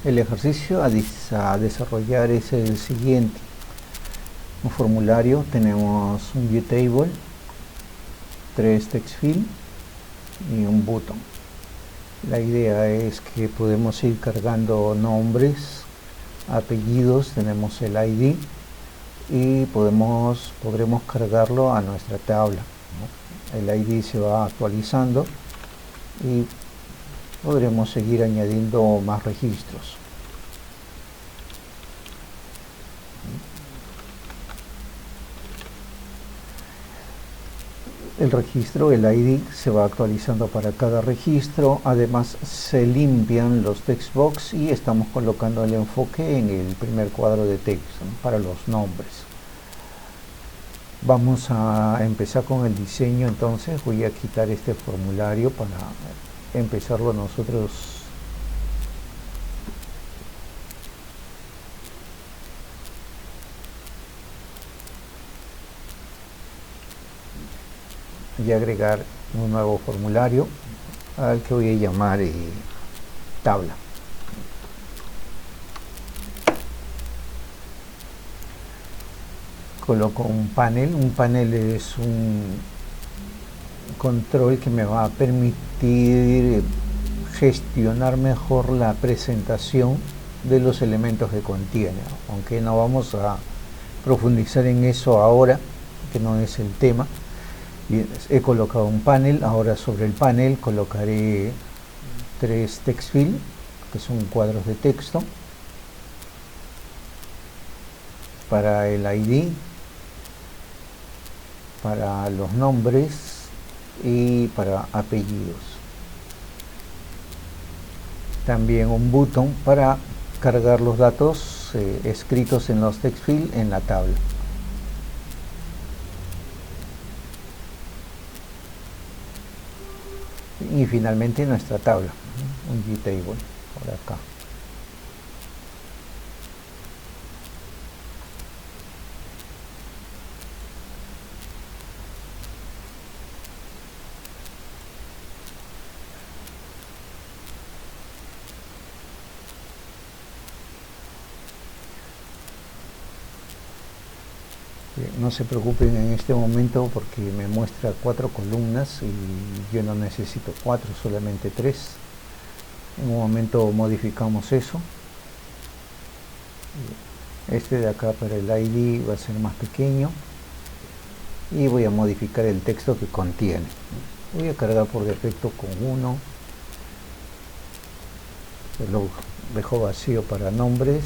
El ejercicio a desarrollar es el siguiente. Un formulario, tenemos un viewTable, 3 text field y un button. La idea es que podemos ir cargando nombres, apellidos, tenemos el ID y podremos cargarlo a nuestra tabla, ¿no? El ID se va actualizando y podremos seguir añadiendo más registros. El registro, el ID, se va actualizando para cada registro. Además se limpian los text box y estamos colocando el enfoque en el primer cuadro de texto, ¿no?, para los nombres. Vamos a empezar con el diseño. Entonces voy a quitar este formulario para empezarlo nosotros. Y agregar un nuevo formulario al que voy a llamar tabla. Coloco un panel. Un panel es un control que me va a permitir gestionar mejor la presentación de los elementos que contiene, aunque no vamos a profundizar en eso ahora, que no es el tema. He colocado un panel. Ahora sobre el panel colocaré 3 text field, que son cuadros de texto, para el ID, para los nombres y para apellidos. También un botón para cargar los datos escritos en los text field en la tabla. Y finalmente nuestra tabla, un viewTable por acá. No se preocupen en este momento porque me muestra 4 columnas y yo no necesito 4, solamente 3. En un momento modificamos eso. Este de acá para el ID va a ser más pequeño y voy a modificar el texto que contiene. Voy a cargar por defecto con 1. Lo dejo vacío para nombres,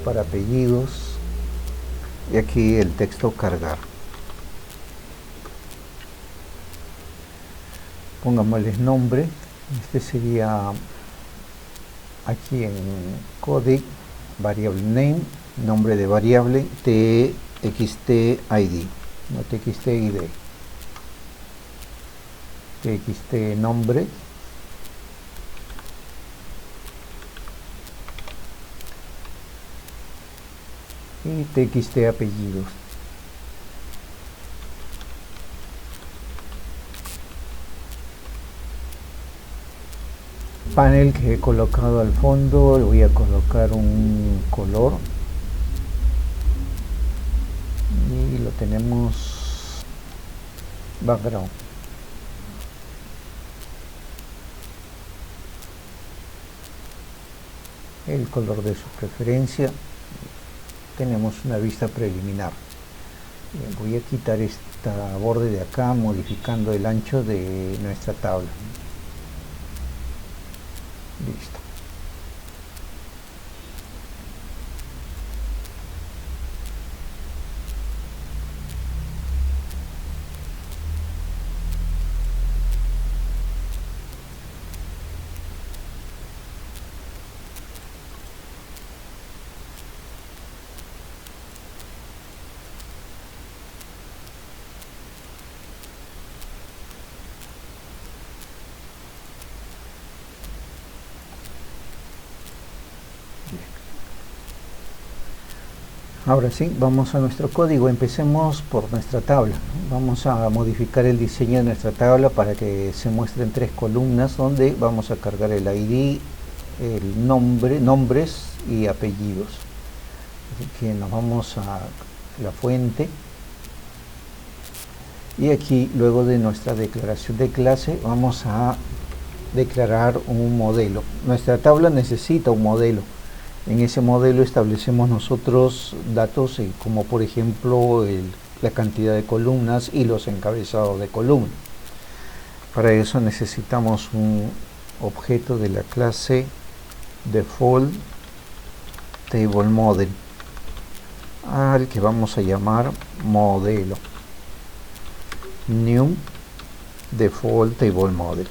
para apellidos. Y aquí el texto cargar. Pongámosles nombre. Este sería aquí en codec, variable name, nombre de variable, txt id, no txt id, txt nombre, y txt apellidos. Panel que he colocado al fondo, le voy a colocar un color y lo tenemos background. El color de su preferencia. Tenemos una vista preliminar. Bien, voy a quitar esta borde de acá, modificando el ancho de nuestra tabla. Listo. Ahora sí, vamos a nuestro código. Empecemos por nuestra tabla. Vamos a modificar el diseño de nuestra tabla para que se muestren 3 columnas donde vamos a cargar el ID, el nombres y apellidos. Así que nos vamos a la fuente y aquí, luego de nuestra declaración de clase, vamos a declarar un modelo. Nuestra tabla necesita un modelo. En ese modelo establecemos nosotros datos como por ejemplo la cantidad de columnas y los encabezados de columna. Para eso necesitamos un objeto de la clase default table model, al que vamos a llamar modelo. New default table model.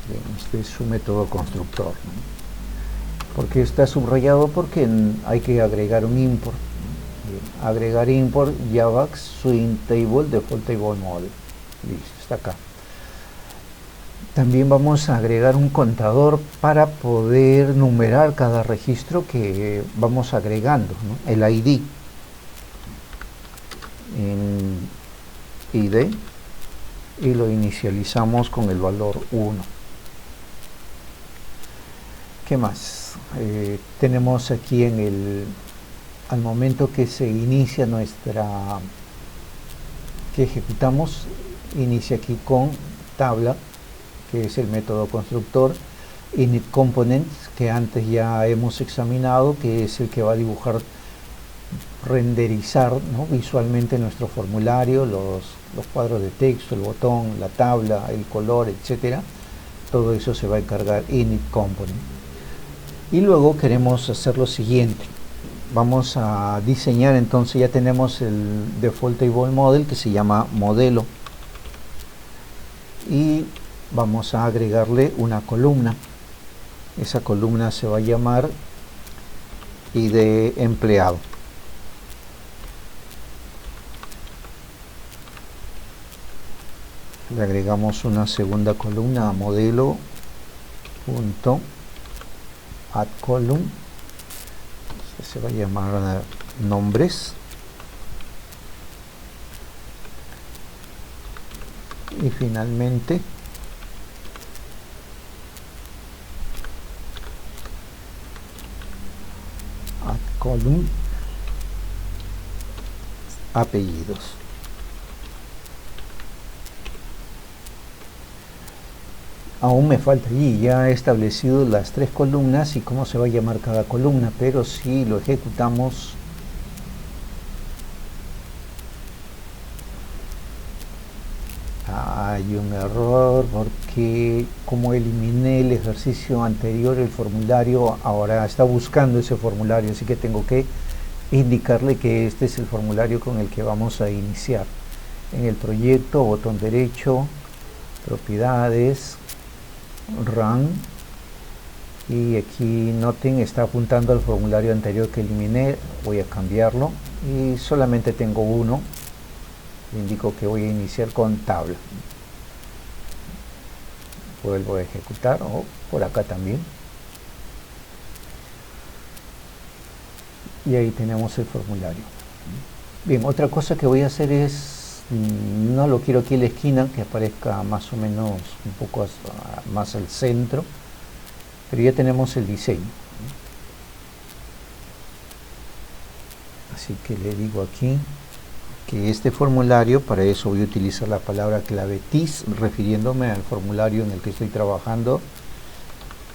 Bien, este es su método constructor, ¿no? ¿Por qué está subrayado? Porque hay que agregar un import. Bien, agregar import javax swing table default table model. Listo, está acá. También vamos a agregar un contador para poder numerar cada registro que vamos agregando, ¿no? El ID. En ID y lo inicializamos con el valor 1. ¿Qué más? Tenemos aquí al momento que se inicia que ejecutamos, inicia aquí con tabla, que es el método constructor, init components, que antes ya hemos examinado, que es el que va a dibujar, renderizar, ¿no?, visualmente nuestro formulario, los cuadros de texto, el botón, la tabla, el color, etcétera. Todo eso se va a encargar init component. Y luego queremos hacer lo siguiente. Vamos a diseñar, entonces ya tenemos el default table model que se llama modelo. Y vamos a agregarle una columna. Esa columna se va a llamar ID empleado. Le agregamos una segunda columna a modelo punto add column. Se va a llamar nombres. Y finalmente add column apellidos. Aún me falta allí, ya he establecido las 3 columnas y cómo se va a llamar cada columna, pero si lo ejecutamos, hay un error porque como eliminé el ejercicio anterior, el formulario ahora está buscando ese formulario, así que tengo que indicarle que este es el formulario con el que vamos a iniciar. En el proyecto, botón derecho, propiedades, run, y aquí noten, está apuntando al formulario anterior que eliminé. Voy a cambiarlo y solamente tengo uno. Le indico que voy a iniciar con tabla. Vuelvo a ejecutar, o por acá también, y ahí tenemos el formulario. Bien, otra cosa que voy a hacer es, no lo quiero aquí en la esquina, que aparezca más o menos un poco más al centro, pero ya tenemos el diseño. Así que le digo aquí que este formulario, para eso voy a utilizar la palabra clave TIS, refiriéndome al formulario en el que estoy trabajando.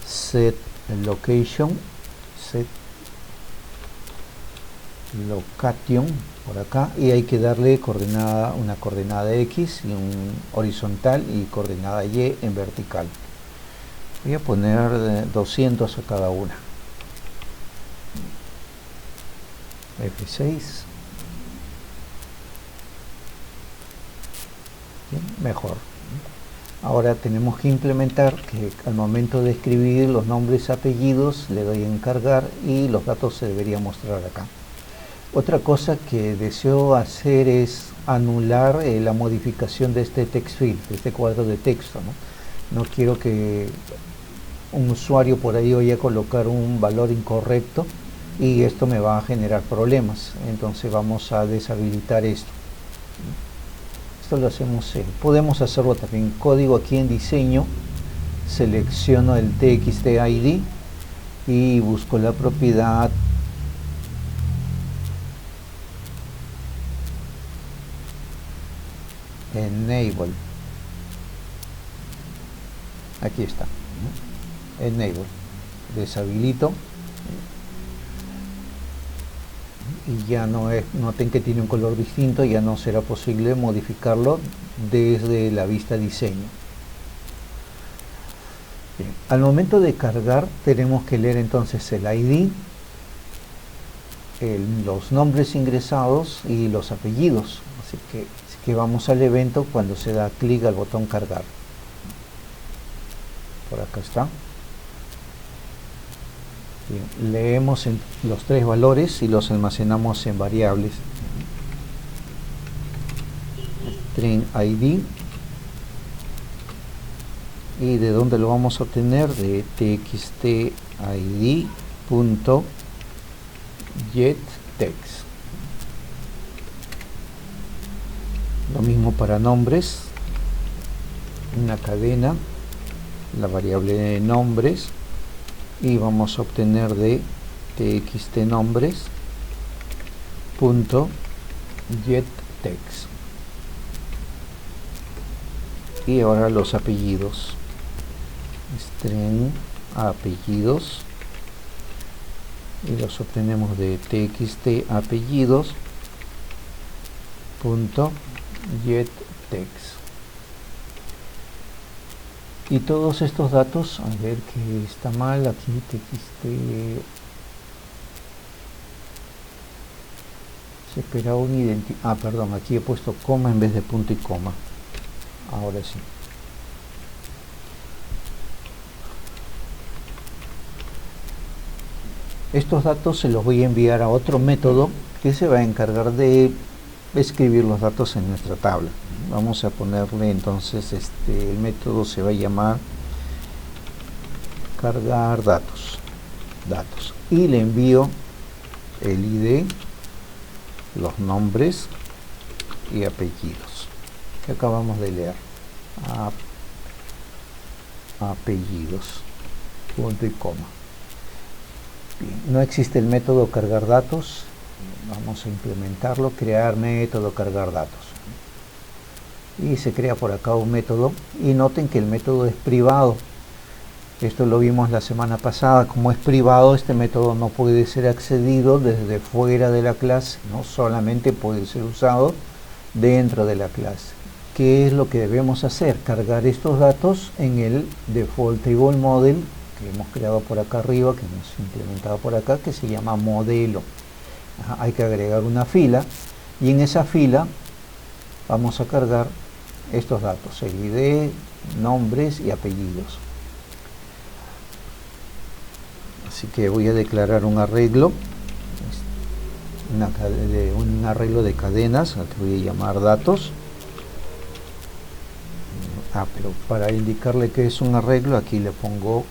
Set location, set location por acá, y hay que darle una coordenada X y un horizontal y coordenada Y en vertical. Voy a poner 200 a cada una. F6. Bien, mejor. Ahora tenemos que implementar que al momento de escribir los nombres y apellidos le doy a encargar y los datos se deberían mostrar acá. Otra cosa que deseo hacer es anular la modificación de este text field, de este cuadro de texto, ¿no? No quiero que un usuario por ahí vaya a colocar un valor incorrecto y esto me va a generar problemas. Entonces vamos a deshabilitar esto. Esto lo hacemos podemos hacerlo también código aquí en diseño, selecciono el TXT ID y busco la propiedad enable. Aquí está, enable, deshabilito y ya no es, noten que tiene un color distinto, ya no será posible modificarlo desde la vista diseño. Bien, al momento de cargar tenemos que leer entonces el ID, los nombres ingresados y los apellidos, así que vamos al evento cuando se da clic al botón cargar. Por acá está. Bien, leemos los tres valores y los almacenamos en variables. String ID. ¿Y de dónde lo vamos a obtener? De txtid.getText. Lo mismo para nombres, una cadena, la variable de nombres, y vamos a obtener de txtNombres.getText. Y ahora los apellidos, string apellidos, y los obtenemos de txtapellidos.getText. Y todos estos datos, a ver que está mal aquí, txt, se espera un identificador, perdón, aquí he puesto coma en vez de punto y coma. Ahora sí. Estos datos se los voy a enviar a otro método que se va a encargar de escribir los datos en nuestra tabla. Vamos a ponerle entonces, el método se va a llamar cargar datos, y le envío el ID, los nombres y apellidos que acabamos de leer. Apellidos, punto y coma. Bien, no existe el método cargar datos. Vamos a implementarlo, crear método cargar datos, y se crea por acá un método, y noten que el método es privado. Esto lo vimos la semana pasada. Como es privado, este método no puede ser accedido desde fuera de la clase, no solamente puede ser usado dentro de la clase. ¿Qué es lo que debemos hacer? Cargar estos datos en el default table model que hemos creado por acá arriba, que hemos implementado por acá, que se llama modelo. Hay que agregar una fila, y en esa fila vamos a cargar estos datos, el ID, nombres y apellidos. Así que voy a declarar un arreglo, un arreglo de cadenas, al que voy a llamar datos. Pero para indicarle que es un arreglo, aquí le pongo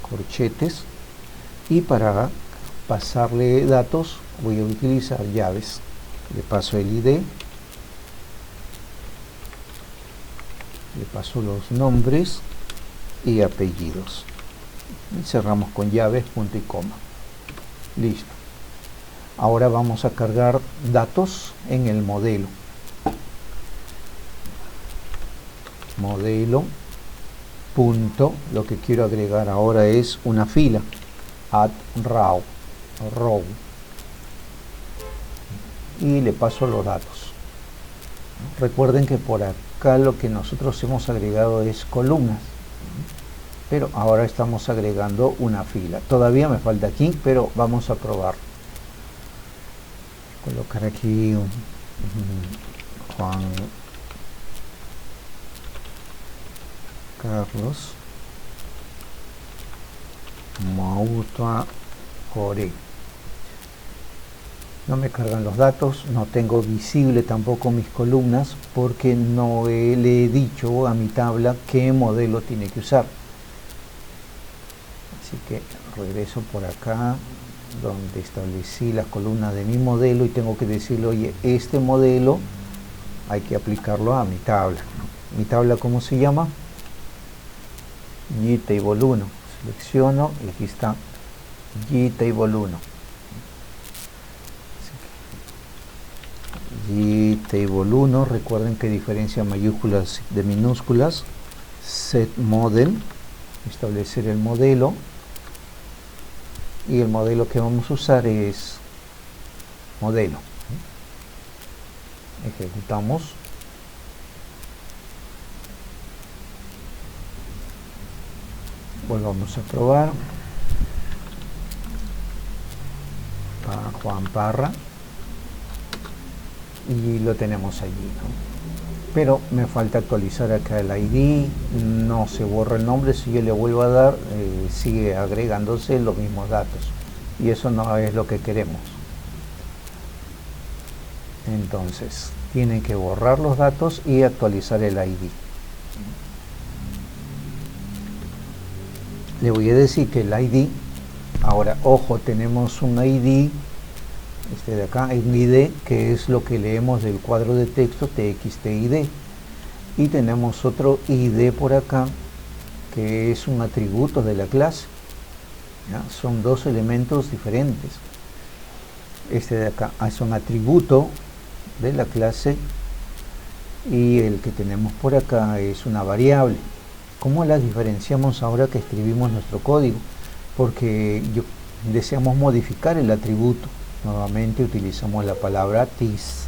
corchetes, y para pasarle datos voy a utilizar llaves. Le paso el ID, le paso los nombres y apellidos, y cerramos con llaves, punto y coma. Listo. Ahora vamos a cargar datos en el modelo. Modelo punto, lo que quiero agregar ahora es una fila, add row, y le paso los datos. Recuerden que por acá lo que nosotros hemos agregado es columnas, pero ahora estamos agregando una fila. Todavía me falta aquí, pero vamos a probar. Colocar aquí Juan Carlos Mauta Core. No me cargan los datos, no tengo visible tampoco mis columnas, porque no le he dicho a mi tabla qué modelo tiene que usar. Así que regreso por acá donde establecí las columnas de mi modelo, y tengo que decirle, oye, este modelo hay que aplicarlo a mi tabla. Mi tabla, ¿cómo se llama? GTable 1. Selecciono y aquí está GTable 1. GTable 1, recuerden que diferencia mayúsculas de minúsculas. Set model, establecer el modelo, y el modelo que vamos a usar es modelo. Ejecutamos. Volvamos a probar. Para Juan Parra. Y lo tenemos allí, ¿no? Pero me falta actualizar acá el ID. No se borra el nombre. Si yo le vuelvo a dar, sigue agregándose los mismos datos. Y eso no es lo que queremos. Entonces, tienen que borrar los datos y actualizar el ID. Le voy a decir que el ID, ahora, ojo, tenemos un ID, este de acá, un ID, que es lo que leemos del cuadro de texto TXTID. Y tenemos otro ID por acá, que es un atributo de la clase. ¿Ya? Son dos elementos diferentes. Este de acá es un atributo de la clase y el que tenemos por acá es una variable. ¿Cómo las diferenciamos ahora que escribimos nuestro código? Porque deseamos modificar el atributo. Nuevamente utilizamos la palabra this.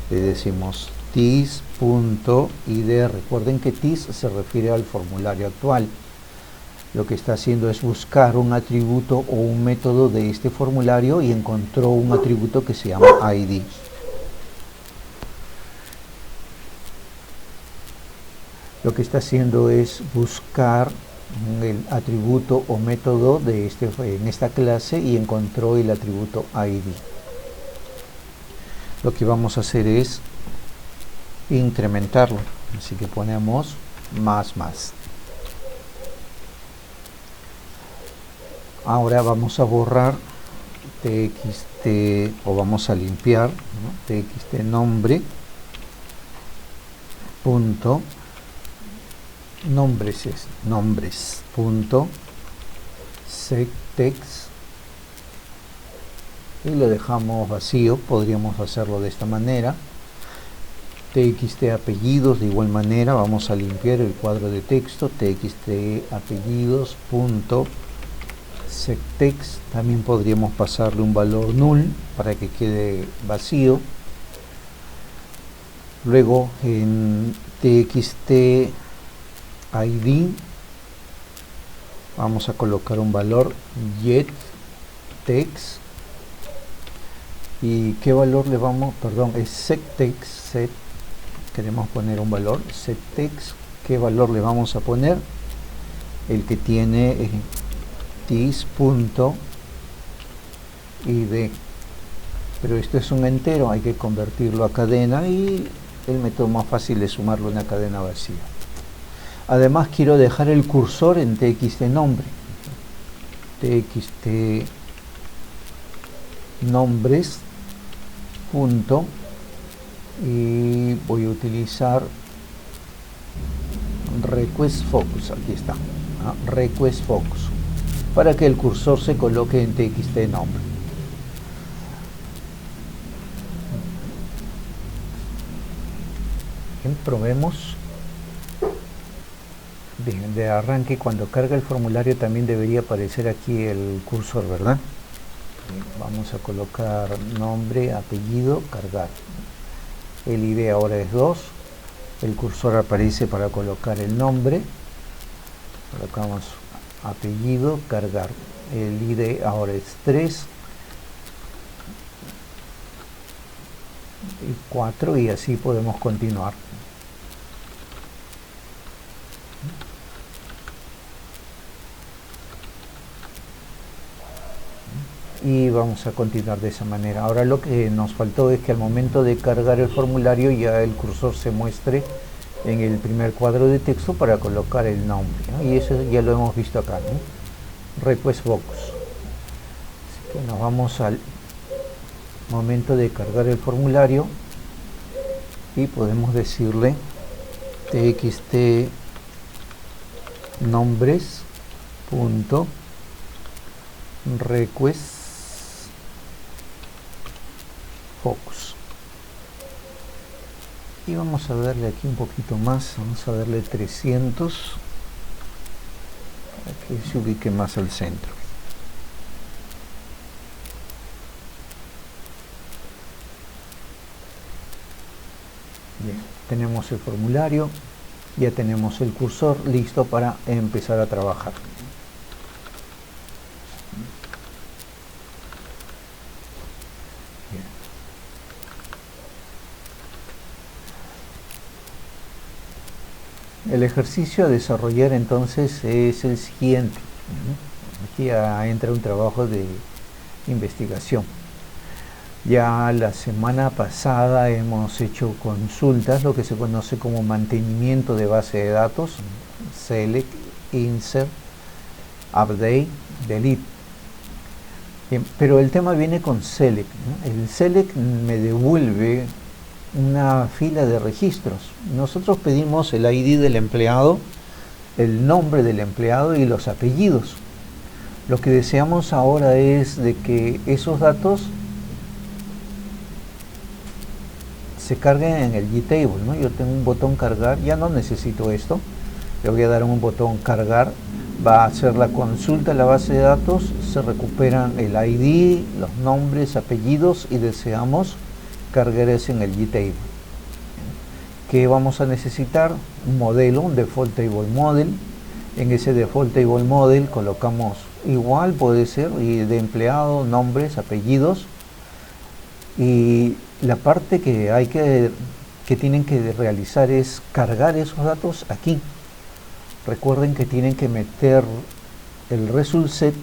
Le decimos this.id. Recuerden que this se refiere al formulario actual. Lo que está haciendo es buscar un atributo o un método de este formulario y encontró un atributo que se llama ID. Lo que está haciendo es buscar el atributo o método de en esta clase y encontró el atributo ID. Lo que vamos a hacer es incrementarlo, así que ponemos más. Ahora vamos a borrar txt, o vamos a limpiar, ¿no? Txt nombre punto nombres punto setText, y lo dejamos vacío. Podríamos hacerlo de esta manera. Txt apellidos, de igual manera vamos a limpiar el cuadro de texto. Txt apellidos punto setText, también podríamos pasarle un valor null para que quede vacío. Luego en txt ID vamos a colocar un valor getText. ¿Y qué valor le vamos? Perdón, es setText. Queremos poner un valor setText. ¿Qué valor le vamos a poner? El que tiene this.id, pero esto es un entero, hay que convertirlo a cadena y el método más fácil es sumarlo a una cadena vacía. Además quiero dejar el cursor en txt nombre, txt nombres punto, y voy a utilizar request focus. Aquí está, request focus, para que el cursor se coloque en txt nombre. Bien, probemos. Bien, de arranque, cuando carga el formulario también debería aparecer aquí el cursor, ¿verdad? Bien, vamos a colocar nombre, apellido, cargar. El ID ahora es 2. El cursor aparece para colocar el nombre. Colocamos apellido, cargar. El ID ahora es 3 y 4, y así podemos continuar. Y vamos a continuar de esa manera. Ahora lo que nos faltó es que al momento de cargar el formulario ya el cursor se muestre en el primer cuadro de texto para colocar el nombre, ¿no? Y eso ya lo hemos visto acá, ¿no? Request Box. Así que nos vamos al momento de cargar el formulario. y podemos decirle txt nombres punto request focus, y vamos a darle aquí un poquito más, vamos a darle 300 para que se ubique más al centro. Bien, tenemos el formulario, ya tenemos el cursor listo para empezar a trabajar. El ejercicio a desarrollar entonces es el siguiente. Aquí ya entra un trabajo de investigación. Ya la semana pasada hemos hecho consultas, lo que se conoce como mantenimiento de base de datos, select, insert, update, delete. Bien, pero el tema viene con select, ¿no? El select me devuelve una fila de registros. Nosotros pedimos el ID del empleado, el nombre del empleado y los apellidos. Lo que deseamos ahora es de que esos datos se carguen en el GTable, ¿no? Yo tengo un botón cargar, ya no necesito esto, le voy a dar un botón cargar, va a hacer la consulta de la base de datos, se recuperan el ID, los nombres, apellidos y deseamos cargar eso en el GTable. ¿Qué vamos a necesitar? Un modelo, un default table model. En ese default table model colocamos igual, puede ser, y de empleado, nombres, apellidos, y la parte que hay que tienen que realizar es cargar esos datos aquí. Recuerden que tienen que meter el result set.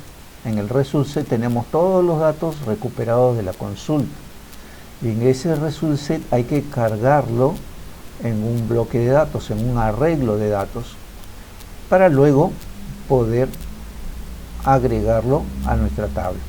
En el result set tenemos todos los datos recuperados de la consulta, y en ese result set hay que cargarlo en un bloque de datos, en un arreglo de datos, para luego poder agregarlo a nuestra tabla.